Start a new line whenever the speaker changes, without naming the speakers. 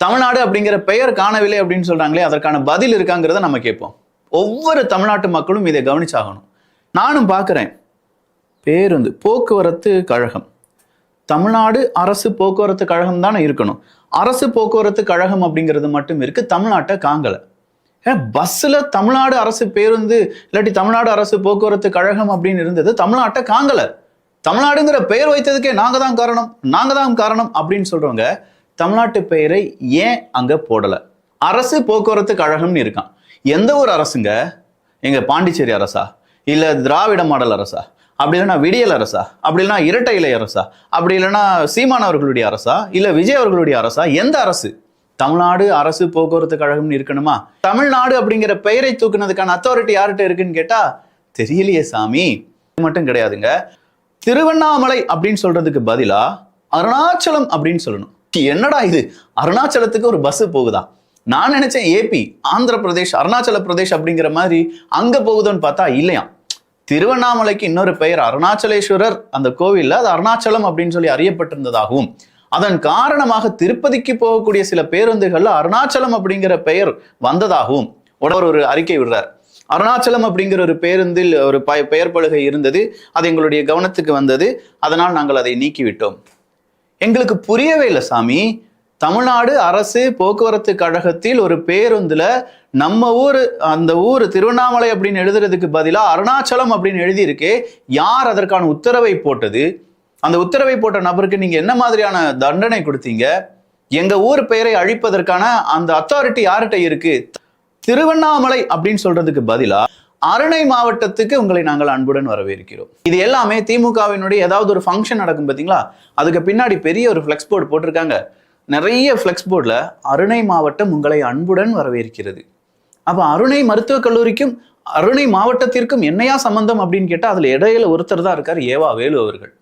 தமிழ்நாடு அப்படிங்கிற பெயர் காணவில்லை அப்படின்னு சொல்றாங்களே, அதற்கான பதில் இருக்காங்கிறத நம்ம கேட்போம். ஒவ்வொரு தமிழ்நாட்டு மக்களும் இதை கவனிச்சாகணும். நானும் பார்க்கிறேன், பேருந்து போக்குவரத்து கழகம், தமிழ்நாடு அரசு போக்குவரத்து கழகம் தானே இருக்கணும். அரசு போக்குவரத்து கழகம் அப்படிங்கிறது மட்டும் இருக்கு, தமிழ்நாட்டை காங்கல. பஸ்ல தமிழ்நாடு அரசு பேருந்து இல்லாட்டி தமிழ்நாடு அரசு போக்குவரத்து கழகம் அப்படின்னு இருந்தது, தமிழ்நாட்டை காங்கல. தமிழ்நாடுங்கிற பெயர் வைத்ததுக்கே நாங்க தான் காரணம் அப்படின்னு சொல்றவங்க தமிழ்நாட்டு பெயரை ஏன் அங்க போடல? அரசு போக்குவரத்து கழகம்னு இருக்கான். எந்த ஒரு அரசுங்க? எங்க பாண்டிச்சேரி அரசா, இல்ல திராவிட மாடல் அரசா, அப்படி இல்லைன்னா விடியல் அரசா, அப்படி இல்லைன்னா இரட்டை இலை அரசா, அப்படி இல்லைன்னா சீமான் அவர்களுடைய அரசா, இல்ல விஜய் அவர்களுடைய அரசா? எந்த அரசு? தமிழ்நாடு அரசு போக்குவரத்து கழகம்னு இருக்கணுமா? தமிழ்நாடு அப்படிங்கிற பெயரை தூக்குனதுக்கான அத்தாரிட்டி யார்கிட்ட இருக்குன்னு கேட்டா தெரியலையே சாமி. மட்டும் கிடையாதுங்க, திருவண்ணாமலை அப்படின்னு சொல்றதுக்கு பதிலா அருணாச்சலம் அப்படின்னு சொல்லணும். என்னடா இது, அருணாச்சலத்துக்கு ஒரு பஸ் போகுதா? நான் நினைச்சேன் ஏபி, ஆந்திர பிரதேஷ், அருணாச்சல பிரதேஷ் அப்படிங்கிற மாதிரி அங்க போகுதுன்னு பார்த்தா இல்லையா. திருவண்ணாமலைக்கு இன்னொரு பெயர் அருணாச்சலேஸ்வரர், அந்த கோவில்ல அது அருணாச்சலம் அப்படின்னு சொல்லி அறியப்பட்டிருந்ததாகவும், அதன் காரணமாக திருப்பதிக்கு போகக்கூடிய சில பேருந்துகள்ல அருணாச்சலம் அப்படிங்கிற பெயர் வந்ததாகவும் ஒரு அறிக்கை விடுறார். அருணாச்சலம் அப்படிங்கிற ஒரு பேருந்தில் ஒரு பெயர் பலகை இருந்தது, அது எங்களுடைய கவனத்துக்கு வந்தது, அதனால் நாங்கள் அதை நீக்கிவிட்டோம். எங்களுக்கு புரியவே இல்லை சாமி. தமிழ்நாடு அரசு போக்குவரத்து கழகத்தில் ஒரு பேருந்துல நம்ம ஊரு, அந்த ஊர் திருவண்ணாமலை அப்படின்னு எழுதுறதுக்கு பதிலா அருணாச்சலம் அப்படின்னு எழுதியிருக்கே, யார் அதற்கான உத்தரவை போட்டது? அந்த உத்தரவை போட்ட நபருக்கு நீங்க என்ன மாதிரியான தண்டனை கொடுத்தீங்க? எங்க ஊர் பெயரை அழிப்பதற்கான அந்த அத்தாரிட்டி யார்கிட்ட இருக்கு? திருவண்ணாமலை அப்படின்னு சொல்றதுக்கு பதிலா அருணை மாவட்டத்துக்கு உங்களை நாங்கள் அன்புடன் வரவேற்கிறோம். இது எல்லாமே திமுகவினுடைய ஏதாவது ஒரு ஃபங்க்ஷன் நடக்கும் பார்த்தீங்களா, அதுக்கு பின்னாடி பெரிய ஒரு ஃபிளெக்ஸ் போர்டு போட்டிருக்காங்க. நிறைய ஃபிளெக்ஸ் போர்டில் அருணை மாவட்டம் உங்களை அன்புடன் வரவேற்கிறது. அப்போ அருணை மருத்துவக் கல்லூரிக்கும் அருணை மாவட்டத்திற்கும் என்னையா சம்பந்தம் அப்படின்னு கேட்டால் அதில் இடையில ஒருத்தர் தான் இருக்கார், ஏவா வேலு அவர்கள்.